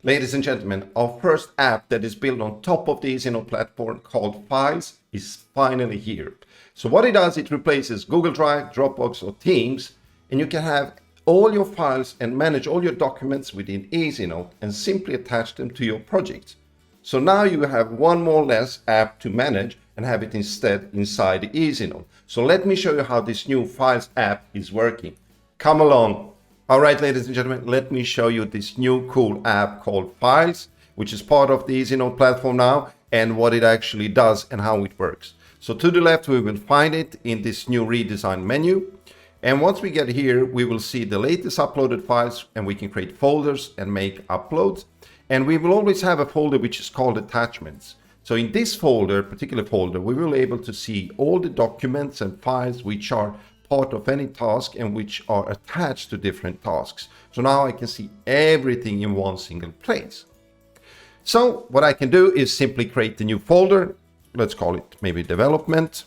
Ladies and gentlemen, our first app that is built on top of the Easynote platform called Files is finally here. So what it does, it replaces Google Drive, Dropbox or Teams, and you can have all your files and manage all your documents within Easynote and simply attach them to your project. So now you have one more less app to manage and have it instead inside the Easynote. So let me show you how this new Files app is working. Come along. All right, ladies and gentlemen, let me show you this new cool app called Files, which is part of the Easynote platform now, and what it actually does and how it works. So to the left, we will find it in this new redesigned menu. And once we get here, we will see the latest uploaded files, and we can create folders and make uploads. And we will always have a folder which is called attachments. So in this folder, particular folder, we will be able to see all the documents and files which are part of any task and which are attached to different tasks. So now I can see everything in one single place. So what I can do is simply create a new folder. Let's call it maybe development.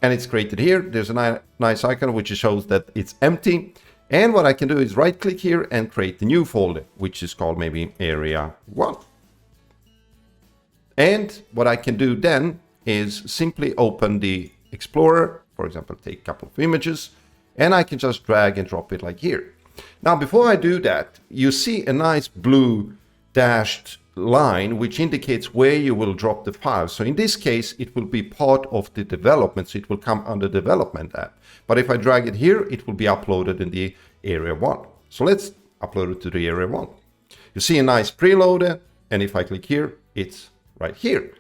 And it's created here. There's a nice icon which shows that it's empty. And what I can do is right click here and create a new folder, which is called maybe area 1. And what I can do then is simply open the Explorer, for example, take a couple of images, and I can just drag and drop it like here. Now, before I do that, you see a nice blue dashed line, which indicates where you will drop the file. So in this case, it will be part of the development. So it will come under development app. But if I drag it here, it will be uploaded in the area 1. So let's upload it to the area 1. You see a nice preloader. And if I click here, it's right here.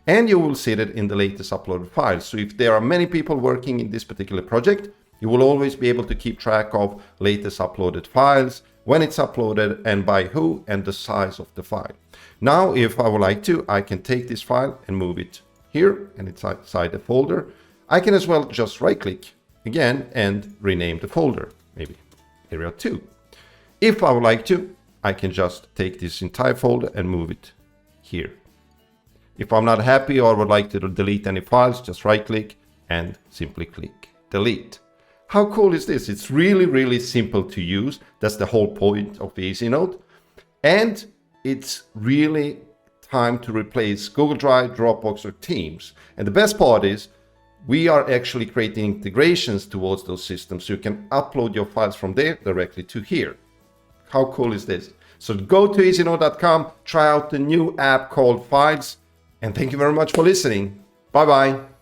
And you will see that in the latest uploaded files. So if there are many people working in this particular project, you will always be able to keep track of latest uploaded files, when it's uploaded and by who and the size of the file. Now, if I would like to, I can take this file and move it here and it's inside the folder. I can as well just right click again and rename the folder, maybe area 2. If I would like to, I can just take this entire folder and move it here. If I'm not happy or would like to delete any files, just right click and simply click delete. How cool is this? It's really, really simple to use. That's the whole point of Easynote. And it's really time to replace Google Drive, Dropbox or Teams. And the best part is we are actually creating integrations towards those systems so you can upload your files from there directly to here. How cool is this? So go to easynote.com, try out the new app called Files. And thank you very much for listening. Bye-bye.